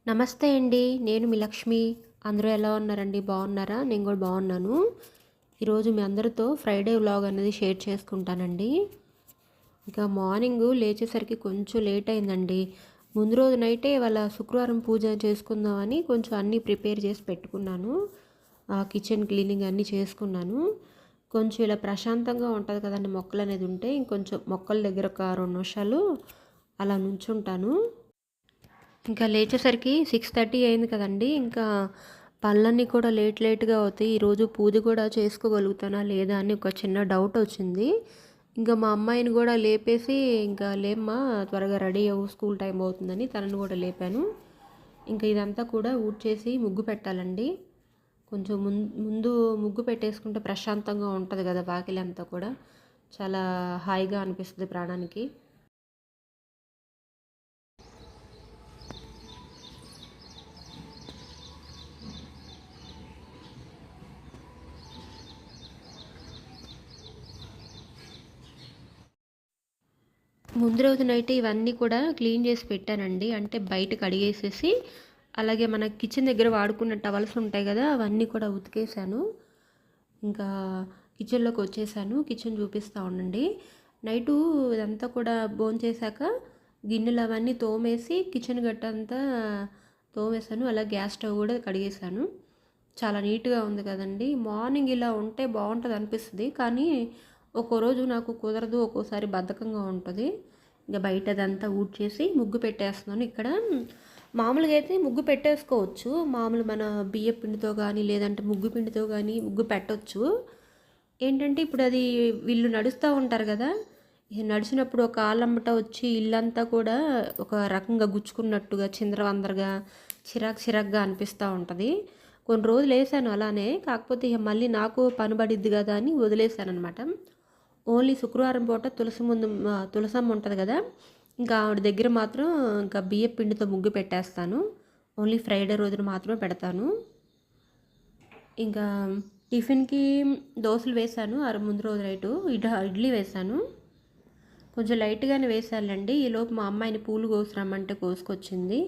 నమస్తే అండి. నేను మీ లక్ష్మి. అందరూ ఎలా ఉన్నారండి? బాగున్నారా? నేను కూడా బాగున్నాను. ఈరోజు మీ అందరితో ఫ్రైడే వ్లాగ్ అనేది షేర్ చేసుకుంటానండి. ఇక మార్నింగు లేచేసరికి కొంచెం లేట్ అయిందండి. ముందు రోజు నైటే ఇవాళ శుక్రవారం పూజ చేసుకుందామని కొంచెం అన్నీ ప్రిపేర్ చేసి పెట్టుకున్నాను. కిచెన్ క్లీనింగ్ అన్నీ చేసుకున్నాను. కొంచెం ఇలా ప్రశాంతంగా ఉంటుంది కదండి మొక్కలు అనేది ఉంటే. ఇంకొంచెం మొక్కల దగ్గర ఒక 2 నిమిషాలు అలా నుంచుంటాను. ఇంకా లేచేసరికి 6:30 అయింది కదండీ. ఇంకా పనులన్నీ కూడా లేట్‌గా అవుతాయి. ఈరోజు పూజ కూడా చేసుకోగలుగుతానా లేదా అని ఒక చిన్న డౌట్ వచ్చింది. ఇంకా మా అమ్మాయిని కూడా లేపేసి, ఇంకా లేమ్మా త్వరగా రెడీ అవ్వు స్కూల్ టైం అవుతుందని తనని కూడా లేపాను. ఇంకా ఇదంతా కూడా ఊడ్చేసి ముగ్గు పెట్టాలండి. కొంచెం ముందు ముగ్గు పెట్టేసుకుంటే ప్రశాంతంగా ఉంటుంది కదా వాకిలంతా కూడా. చాలా హాయిగా అనిపిస్తుంది ప్రాణానికి. ముందు రోజు నైటే ఇవన్నీ కూడా క్లీన్ చేసి పెట్టానండి. అంటే బయట కడిగేసేసి, అలాగే మన కిచెన్ దగ్గర వాడుకున్న టవల్స్ ఉంటాయి కదా, అవన్నీ కూడా ఉతికేసాను. ఇంకా కిచెన్లోకి వచ్చేసాను. కిచెన్ చూపిస్తూ ఉండండి. నైటు ఇదంతా కూడా భోంచేశాక గిన్నెలు అవన్నీ తోమేసి కిచెన్ గట్టంతా తోమేశాను. అలా గ్యాస్ స్టవ్ కూడా కడిగేశాను. చాలా నీట్గా ఉంది కదండి. మార్నింగ్ ఇలా ఉంటే బాగుంటుంది అనిపిస్తుంది, కానీ ఒక్కో రోజు నాకు కుదరదు, ఒక్కోసారి బద్ధకంగా ఉంటుంది. ఇంకా బయట అదంతా ఊడ్చేసి ముగ్గు పెట్టేస్తున్నాను. ఇక్కడ మామూలుగా అయితే ముగ్గు పెట్టేసుకోవచ్చు, మామూలు మన బియ్య పిండితో కానీ లేదంటే ముగ్గు పిండితో కానీ ముగ్గు పెట్టవచ్చు. ఏంటంటే ఇప్పుడు అది వీళ్ళు నడుస్తూ ఉంటారు కదా, నడిచినప్పుడు ఒక కాళ్ళమ్మట వచ్చి ఇల్లంతా కూడా ఒక రకంగా గుచ్చుకున్నట్టుగా చిందరవందరగా చిరాగ్గా అనిపిస్తూ ఉంటుంది. కొన్ని రోజులు వేసాను అలానే, కాకపోతే ఇక మళ్ళీ నాకు పని పడిద్ది కదా అని వదిలేసాను అనమాట. ఓన్లీ శుక్రవారం పూట తులసమ్మ ఉంటుంది కదా, ఇంకా ఆవిడ దగ్గర మాత్రం ఇంకా బియ్య పిండితో ముగ్గు పెట్టేస్తాను. ఓన్లీ ఫ్రైడే రోజున మాత్రమే పెడతాను. ఇంకా టిఫిన్కి దోశలు వేసాను. ముందు రోజు నైటు ఇడ్లీ వేసాను. కొంచెం లైట్గానే వేసాలండి. ఈలోపు మా అమ్మాయిని పూలు కోసురమ్మంటే కోసుకొచ్చింది.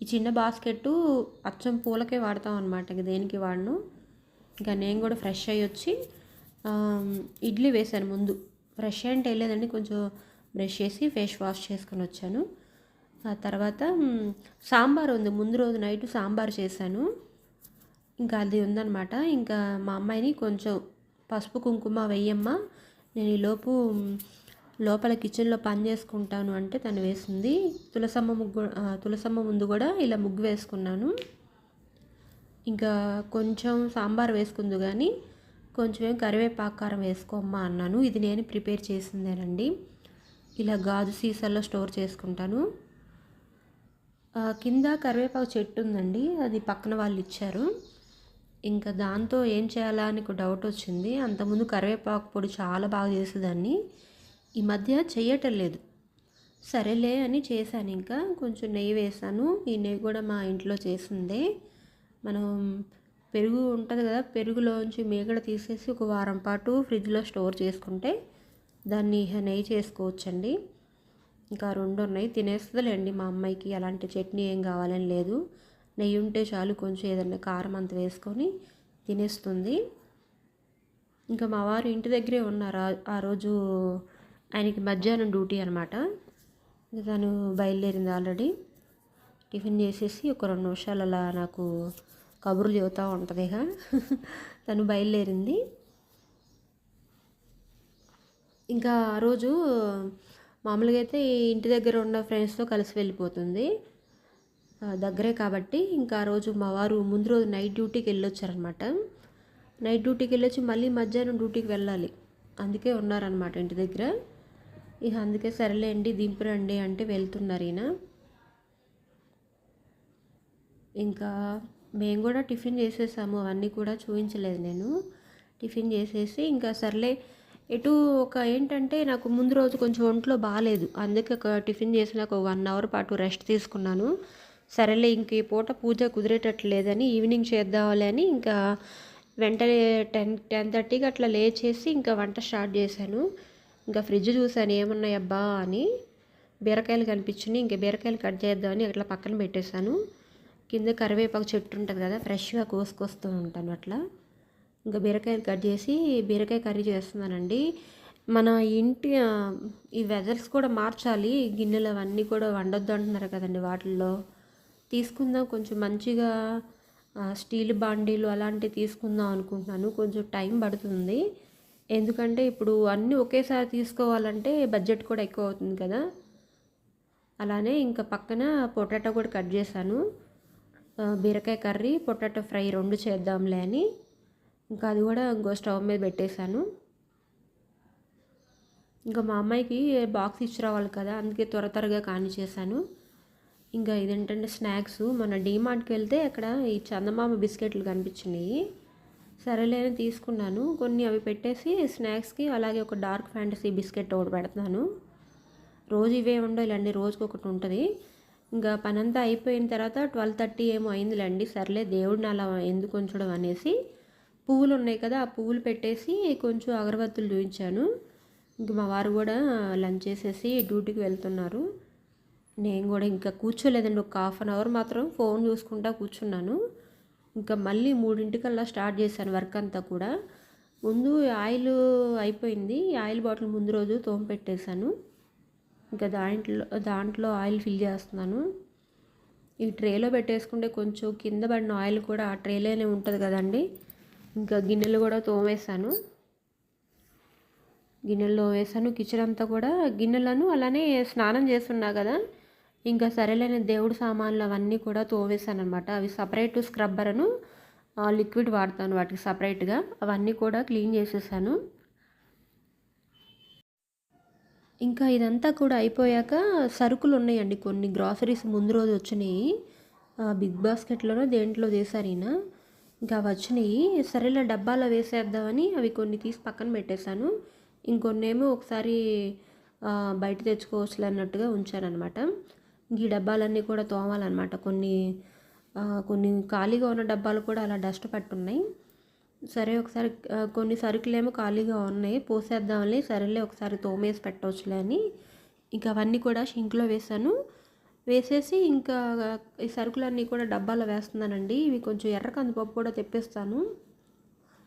ఈ చిన్న బాస్కెట్టు అచ్చం పూలకే వాడతాం అనమాట, ఇక దేనికి వాడను. ఇంకా నేను కూడా ఫ్రెష్ అయ్యి వచ్చి ఇడ్లీ వేసాను. ముందు ఫ్రెష్ అంటే వెళ్ళేదండి, కొంచెం బ్రష్ చేసి ఫేస్ వాష్ చేసుకొని వచ్చాను. ఆ తర్వాత సాంబార్ ఉంది. ముందు రోజు నైట్ సాంబార్ చేశాను. ఇంకా అది ఉందన్నమాట. ఇంకా మా అమ్మాయిని కొంచెం పసుపు కుంకుమ వెయ్యమ్మా, నేను ఈలోపు లోపల కిచెన్లో పని చేసుకుంటాను అంటే తను వేసింది. తులసమ్మ ముందు కూడా ఇలా ముగ్గు వేసుకున్నాను. ఇంకా కొంచెం సాంబార్ వేసుకుంది కానీ కొంచెం కరివేపాకు కారం వేసుకోమ్మా అన్నాను. ఇది నేను ప్రిపేర్ చేసిందేనండి. ఇలా గాజు సీసాల్లో స్టోర్ చేసుకుంటాను. కింద కరివేపాకు చెట్టు ఉందండి, అది పక్కన వాళ్ళు ఇచ్చారు. ఇంకా దాంతో ఏం చేయాలా అని ఒక డౌట్ వచ్చింది. అంతకుముందు కరివేపాకు పొడి చాలా బాగా చేసేదాన్ని, ఈ మధ్య చెయ్యటం లేదు. సరేలే అని చేశాను. ఇంకా కొంచెం నెయ్యి వేసాను. ఈ నెయ్యి కూడా మా ఇంట్లో చేసిందే. మనం పెరుగు ఉంటుంది కదా, పెరుగులోంచి మీగడ తీసేసి ఒక వారం పాటు ఫ్రిడ్జ్లో స్టోర్ చేసుకుంటే దాన్ని నెయ్యి చేసుకోవచ్చండి. ఇంకా 2 ఉన్నాయి, తినేస్తుందిలేండి. మా అమ్మాయికి అలాంటి చట్నీ ఏం కావాలని లేదు, నెయ్యి ఉంటే చాలు, కొంచెం ఏదన్నా కారం అంత వేసుకొని తినేస్తుంది. ఇంకా మా వారు ఇంటి దగ్గరే ఉన్నారు. ఆ రోజు ఆయనకి మధ్యాహ్నం డ్యూటీ అనమాట. తను బయలుదేరింది ఆల్రెడీ. టిఫిన్ చేసేసి ఒక 2 నిమిషాలు అలా నాకు కబుర్లు చెబుతూ ఉంటుంది. ఇక తను బయలుదేరింది. ఇంకా ఆ రోజు మామూలుగా అయితే ఇంటి దగ్గర ఉన్న ఫ్రెండ్స్తో కలిసి వెళ్ళిపోతుంది, దగ్గరే కాబట్టి. ఇంకా ఆ రోజు మా వారు ముందు రోజు నైట్ డ్యూటీకి వెళ్ళొచ్చారనమాట. నైట్ డ్యూటీకి వెళ్ళొచ్చి మళ్ళీ మధ్యాహ్నం డ్యూటీకి వెళ్ళాలి, అందుకే ఉన్నారనమాట ఇంటి దగ్గర. ఇక అందుకే సరేలేండి దింపురండి అంటే వెళ్తున్నారు ఈయన. ఇంకా మేము కూడా టిఫిన్ చేసేసాము, అవన్నీ కూడా చూపించలేదు నేను. టిఫిన్ చేసేసి ఇంకా సర్లే ఎటు ఒక ఏంటంటే నాకు ముందు రోజు కొంచెం ఒంట్లో బాగాలేదు, అందుకే ఒక టిఫిన్ చేసినాక 1 అవర్ పాటు రెస్ట్ తీసుకున్నాను. సరేలే ఇంక ఈ పూట పూజ కుదిరేటట్లేదని ఈవినింగ్ చేద్దామని అని ఇంకా వెంటనే 10:30కి అట్లా లేచేసి ఇంకా వంట స్టార్ట్ చేశాను. ఇంకా ఫ్రిడ్జ్ చూశాను ఏమున్నాయి అబ్బా అని, బీరకాయలు కనిపించినాయి. ఇంకా బీరకాయలు కట్ చేద్దామని అట్లా పక్కన పెట్టేశాను. కింద కరివేపాకు చెట్టు ఉంటుంది కదా, ఫ్రెష్గా కోసుకొస్తూ ఉంటాను అట్లా. ఇంకా బీరకాయలు కట్ చేసి బీరకాయ కర్రీ చేస్తున్నానండి. మన ఇంటి ఈ వెదర్స్ కూడా మార్చాలి, గిన్నెలు అవన్నీ కూడా వండొద్దు అంటున్నారు కదండి. వాటిల్లో తీసుకుందాం కొంచెం మంచిగా స్టీల్ బాండీలు అలాంటివి తీసుకుందాం అనుకుంటున్నాను. కొంచెం టైం పడుతుంది, ఎందుకంటే ఇప్పుడు అన్నీ ఒకేసారి తీసుకోవాలంటే బడ్జెట్ కూడా ఎక్కువ అవుతుంది కదా. అలానే ఇంకా పక్కన పొటాటో కూడా కట్ చేశాను. బీరకాయ కర్రీ పొటాటో ఫ్రై 2 చేద్దాంలే అని ఇంకా అది కూడా ఇంకో స్టవ్ మీద పెట్టేశాను. ఇంకా మా అమ్మాయికి బాక్స్ ఇచ్చి రావాలి కదా, అందుకే త్వరగా కానిచ్చేసాను. ఇంకా ఇదేంటంటే స్నాక్స్, మన డీమార్ట్కి వెళ్తే అక్కడ ఈ చందమామ బిస్కెట్లు కనిపించినాయి. సరేలే అని తీసుకున్నాను కొన్ని. అవి పెట్టేసి స్నాక్స్కి అలాగే ఒక డార్క్ ఫ్యాంటసీ బిస్కెట్ ఒకటి పెడుతున్నాను. రోజు ఇవే ఉండేలేండి, రోజుకి ఒకటి ఉంటుంది. ఇంకా పనంతా అయిపోయిన తర్వాత 12:30 ఏమో అయిందిలేండి. సర్లే దేవుడిని అలా ఎందుకు ఉంచడం అనేసి పువ్వులు ఉన్నాయి కదా, ఆ పువ్వులు పెట్టేసి కొంచెం అగరబత్తులు చూపించాను. ఇంక మా వారు కూడా లంచ్ చేసేసి డ్యూటీకి వెళ్తున్నారు. నేను కూడా ఇంకా కూర్చోలేదండి, ఒక 1/2 అవర్ మాత్రం ఫోన్ చూసుకుంటా కూర్చున్నాను. ఇంకా మళ్ళీ 3 స్టార్ట్ చేశాను వర్క్ అంతా కూడా. ముందు ఆయిల్ అయిపోయింది, ఆయిల్ బాటిల్ ముందు రోజు తోమిపెట్టేశాను. ఇంకా దాంట్లో ఆయిల్ ఫిల్ చేస్తున్నాను. ఈ ట్రేలో పెట్టేసుకుంటే కొంచెం కింద పడిన ఆయిల్ కూడా ఆ ట్రేలోనే ఉంటుంది కదండి. ఇంకా గిన్నెలు కూడా తోమేశాను, కిచెన్ అంతా కూడా గిన్నెలను. అలానే స్నానం చేస్తున్నా కదా, ఇంకా సరేలేని దేవుడు సామాన్లు అవన్నీ కూడా తోమేశాను అనమాట. అవి సపరేట్ స్క్రబ్బర్ను లిక్విడ్ వాడతాను వాటికి సపరేట్గా, అవన్నీ కూడా క్లీన్ చేసేసాను. ఇంకా ఇదంతా కూడా అయిపోయాక సరుకులు ఉన్నాయండి కొన్ని, గ్రాసరీస్ ముందు రోజు వచ్చినాయి. బిగ్ బాస్కెట్లోనో దేంట్లో చేశారు ఈయన. ఇంకా అవి వచ్చినాయి. సరేలే డబ్బాలో వేసేద్దామని అవి కొన్ని తీసి పక్కన పెట్టేశాను. ఇంకొన్నేమో ఒకసారి బయట తెచ్చుకోవచ్చులే అన్నట్టుగా ఉంచానమాట. ఈ డబ్బాలన్నీ కూడా తోమాలన్నమాట. కొన్ని ఖాళీగా ఉన్న డబ్బాలు కూడా అలా డస్ట్ పట్టున్నాయి. సరే ఒకసారి కొన్ని సరుకులేమో ఖాళీగా ఉన్నాయి, పోసేద్దామని. సరేలే ఒకసారి తోమేసి పెట్టవచ్చులే అని ఇంకా అవన్నీ కూడా షింక్లో వేసేసి ఇంకా ఈ సరుకులన్నీ కూడా డబ్బాలో వేస్తున్నానండి. ఇవి కొంచెం ఎర్ర కందిపప్పు కూడా తెప్పిస్తాను,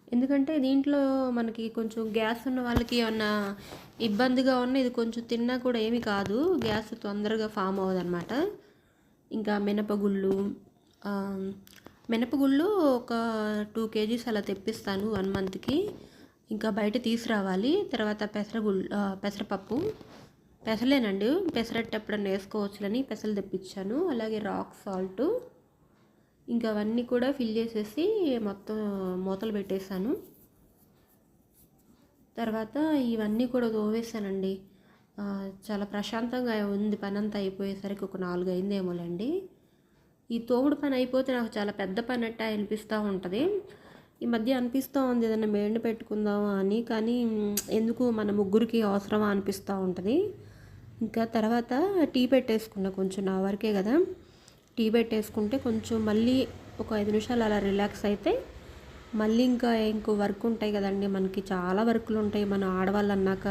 ఎందుకంటే దీంట్లో మనకి కొంచెం గ్యాస్ ఉన్న వాళ్ళకి ఏమన్నా ఇబ్బందిగా ఉన్న ఇది కొంచెం తిన్నా కూడా ఏమీ కాదు, గ్యాస్ తొందరగా ఫామ్ అవ్వదన్నమాట. ఇంకా మినపగుళ్ళు ఒక 2 kgs అలా తెప్పిస్తాను 1 monthకి. ఇంకా బయట తీసుకురావాలి. తర్వాత పెసరపప్పు, పెసలేనండి, పెసరట్టు ఎప్పుడన్నా వేసుకోవచ్చులని పెసలు తెప్పించాను. అలాగే రాక్ సాల్ట్, ఇంకా అవన్నీ కూడా ఫిల్ చేసేసి మొత్తం మూతలు పెట్టేశాను. తర్వాత ఇవన్నీ కూడా తోమేశానండి. చాలా ప్రశాంతంగా ఉంది. పని అంతా అయిపోయేసరికి ఒక 4 అయిందేమోలేండి. ఈ తోముడు పని అయిపోతే నాకు చాలా పెద్ద పని అట్ట అనిపిస్తూ ఉంటుంది. ఈ మధ్య అనిపిస్తూ ఉంది ఏదైనా మేడిని పెట్టుకుందామా అని, కానీ ఎందుకు మన ముగ్గురికి అవసరమా అనిపిస్తూ ఉంటుంది. ఇంకా తర్వాత టీ పెట్టేసుకున్నా, కొంచెం నా వరకే కదా, టీ పెట్టేసుకుంటే కొంచెం మళ్ళీ ఒక 5 నిమిషాలు అలా రిలాక్స్ అయితే మళ్ళీ ఇంకో వర్క్ ఉంటాయి కదండి. మనకి చాలా వర్కులు ఉంటాయి. మన ఆడవాళ్ళు అన్నాక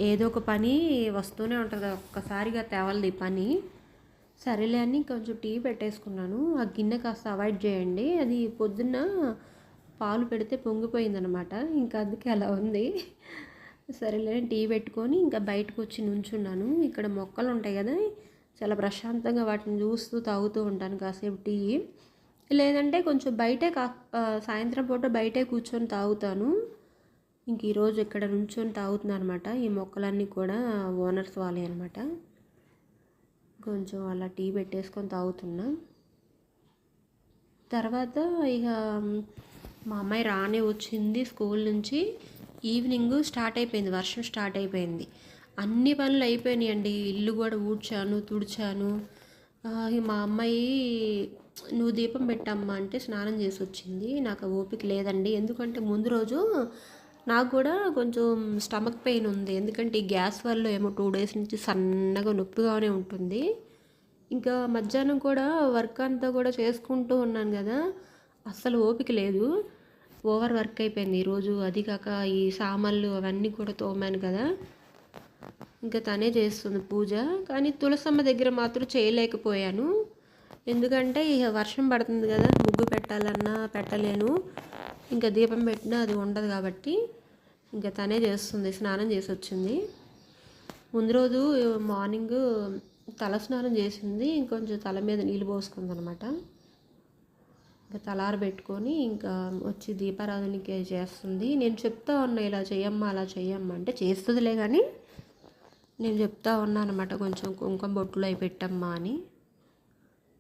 ఏదో ఒక పని వస్తూనే ఉంటుంది, ఒక్కసారిగా తేవలది ఈ పని. సరేలే అని కొంచెం టీ పెట్టేసుకున్నాను. ఆ గిన్నె కాస్త అవాయిడ్ చేయండి, అది పొద్దున్న పాలు పెడితే పొంగిపోయిందనమాట, ఇంకా అందుకే అలా ఉంది. సరేలే టీ పెట్టుకొని ఇంకా బయటకు వచ్చి నుంచున్నాను. ఇక్కడ మొక్కలు ఉంటాయి కదా, చాలా ప్రశాంతంగా వాటిని చూస్తూ తాగుతూ ఉంటాను కాసేపు టీ. లేదంటే కొంచెం సాయంత్రం పూట బయటే కూర్చొని తాగుతాను. ఇంక ఈరోజు ఇక్కడ నుంచొని తాగుతున్నాను అనమాట. ఈ మొక్కలన్నీ కూడా ఓనర్స్ వాళ్ళే అనమాట. కొంచెం అలా టీ పెట్టేసుకొని తాగుతున్నా. తర్వాత ఇక మా అమ్మాయి రానే వచ్చింది స్కూల్ నుంచి. ఈవినింగ్ స్టార్ట్ అయిపోయింది, వర్షం స్టార్ట్ అయిపోయింది. అన్ని పనులు అయిపోయినాయండి. ఇల్లు కూడా ఊడ్చాను, తుడిచాను. మా అమ్మాయి నువ్వు దీపం పెట్టమ్మా అంటే స్నానం చేసి వచ్చింది. నాకు ఓపిక లేదండి, ఎందుకంటే ముందు రోజు నాకు కూడా కొంచెం స్టమక్ పెయిన్ ఉంది. ఎందుకంటే ఈ గ్యాస్ వల్ల ఏమో 2 days నుంచి సన్నగా నొప్పిగానే ఉంటుంది. ఇంకా మధ్యాహ్నం కూడా వర్క్ అంతా కూడా చేసుకుంటూ ఉన్నాను కదా, అస్సలు ఓపిక లేదు, ఓవర్ వర్క్ అయిపోయింది ఈరోజు. అది కాక ఈ సామాన్లు అవన్నీ కూడా తోమాను కదా, ఇంకా తనే చేస్తుంది పూజ. కానీ తులసమ్మ దగ్గర మాత్రం చేయలేకపోయాను. ఎందుకంటే ఇక వర్షం పడుతుంది కదా, ముగ్గు పెట్టాలన్నా పెట్టలేను, ఇంకా దీపం పెట్టినా అది ఉండదు కాబట్టి ఇంకా తనే చేస్తుంది. స్నానం చేసి వచ్చింది. ముందు రోజు మార్నింగ్ తల స్నానం చేసింది, ఇంకొంచెం తల మీద నీళ్ళు పోసుకుంది అనమాట. ఇంకా తలార పెట్టుకొని ఇంకా వచ్చి దీపారాధనకి చేస్తుంది. నేను చెప్తా ఉన్నా ఇలా చేయమ్మా అలా చేయమ్మా అంటే చేస్తుందిలే, కానీ నేను చెప్తా ఉన్నా అనమాట కొంచెం కుంకుమ బొట్టులు అవి పెట్టమ్మా అని.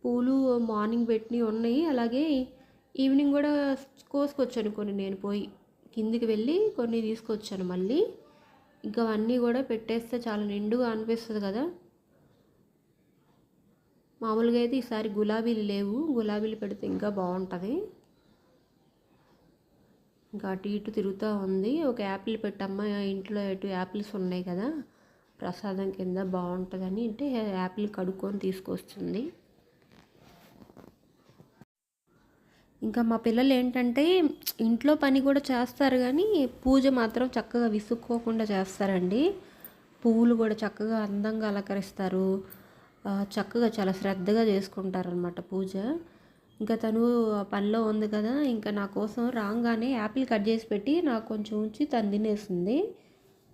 పూలు మార్నింగ్ పెట్టినవి ఉన్నాయి, అలాగే ఈవినింగ్ కూడా కోసుకొచ్చాను కొన్ని. నేను పోయి కిందికి వెళ్ళి కొన్ని తీసుకొచ్చాను మళ్ళీ. ఇంకా అవన్నీ కూడా పెట్టేస్తే చాలా నిండుగా అనిపిస్తుంది కదా. మామూలుగా అయితే ఈసారి గులాబీలు లేవు, గులాబీలు పెడితే ఇంకా బాగుంటుంది. ఇంకా అటు ఇటు తిరుగుతూ ఉంది. ఒక యాపిల్ పెట్టమ్మా, ఇంట్లో ఎటు యాపిల్స్ ఉన్నాయి కదా, ప్రసాదం కింద బాగుంటుందని అంటే యాపిల్ కడుక్కొని తీసుకొస్తుంది. ఇంకా మా పిల్లలు ఏంటంటే ఇంట్లో పని కూడా చేస్తారు, కానీ పూజ మాత్రం చక్కగా విసుక్కోకుండా చేస్తారండి. పువ్వులు కూడా చక్కగా అందంగా అలంకరిస్తారు, చక్కగా చాలా శ్రద్ధగా చేసుకుంటారనమాట పూజ. ఇంకా తను పనిలో ఉంది కదా, ఇంకా నా కోసం రాగానే యాపిల్ కట్ చేసి పెట్టి నాకు కొంచెం ఉంచి తను తినేసింది.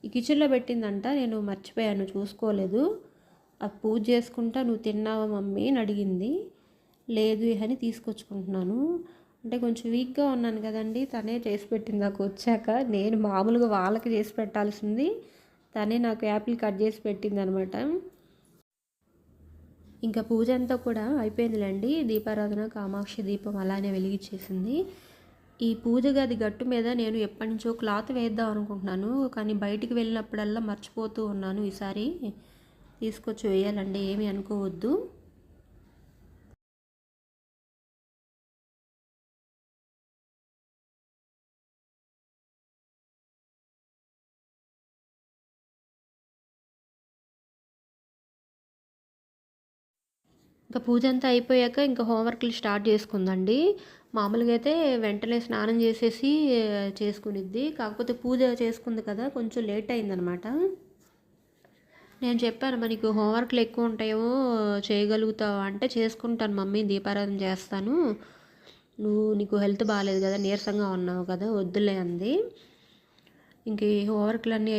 ఈ కిచెన్లో పెట్టిందంట, నేను మర్చిపోయాను చూసుకోలేదు. అది పూజ చేసుకుంటా నువ్వు తిన్నావా మమ్మీ అని అడిగింది. లేదు అని తీసుకొచ్చుకుంటున్నాను అంటే కొంచెం వీక్గా ఉన్నాను కదండి, తనే చేసి పెట్టింది నాకు వచ్చాక. నేను మామూలుగా వాళ్ళకి చేసి పెట్టాల్సింది తనే నాకు యాపిల్ కట్ చేసి పెట్టింది అనమాట. ఇంకా పూజ అంతా కూడా అయిపోయిందిలేండి. దీపారాధన కామాక్షి దీపం అలానే వెలిగించేసింది. ఈ పూజ గది గట్టు మీద నేను ఎప్పటి నుంచో క్లాత్ వేద్దాం అనుకుంటున్నాను, కానీ బయటికి వెళ్ళినప్పుడల్లా మర్చిపోతూ ఉన్నాను. ఈసారి తీసుకొచ్చి వేయాలండి, ఏమీ అనుకోవద్దు. ఇంకా పూజ అంతా అయిపోయాక ఇంకా హోంవర్క్లు స్టార్ట్ చేసుకుందండి. మామూలుగా అయితే వెంటనే స్నానం చేసేసి చేసుకునిద్ది, కాకపోతే పూజ చేసుకుంది కదా కొంచెం లేట్ అయిందనమాట. నేను చెప్పాను మనకి హోంవర్క్లు ఎక్కువ ఉంటాయో చేయగలుగుతావా అంటే, చేసుకుంటాను మమ్మీ, దీపారాధన చేస్తాను, నీకు హెల్త్ బాగాలేదు కదా, నీరసంగా ఉన్నావు కదా, వద్దులే అంది. ఇంక ఈ హోంవర్క్లన్నీ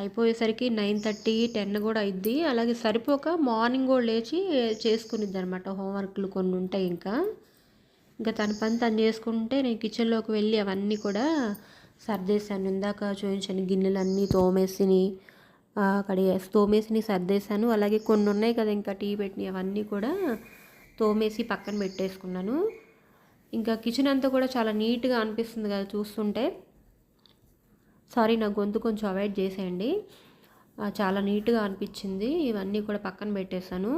అయిపోయేసరికి 9:30 10 కూడా అయిద్ది. అలాగే సరిపోక మార్నింగ్ కూడా లేచి చేసుకునిద్ది అనమాట. హోంవర్క్లు కొన్ని ఉంటాయి. ఇంకా తన పని తను చేసుకుంటే నేను కిచెన్లోకి వెళ్ళి అవన్నీ కూడా సర్దేశాను. ఇందాక చూపించాను గిన్నెలన్నీ తోమేసి సర్దేశాను. అలాగే కొన్ని ఉన్నాయి కదా ఇంకా టీ పెట్టినవి, అవన్నీ కూడా తోమేసి పక్కన పెట్టేసుకున్నాను. ఇంకా కిచెన్ అంతా కూడా చాలా నీట్గా అనిపిస్తుంది కదా చూస్తుంటే. సారీ, నా గొంతు కొంచెం అవాయిడ్ చేసేయండి. చాలా నీట్గా అనిపించింది. ఇవన్నీ కూడా పక్కన పెట్టేశాను.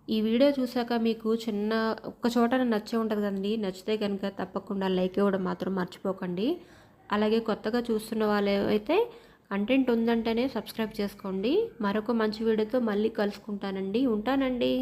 ఈ వీడియో చూసాక మీకు ఒక్క చోట నచ్చే ఉంటుంది కదండి, నచ్చితే కనుక తప్పకుండా లైక్ ఇవ్వడం మాత్రం మర్చిపోకండి. అలాగే కొత్తగా చూస్తున్న వాళ్ళు అయితే కంటెంట్ ఉందంటేనే సబ్స్క్రైబ్ చేసుకోండి. మరొక మంచి వీడియోతో మళ్ళీ కలుసుకుంటానండి. ఉంటానండి.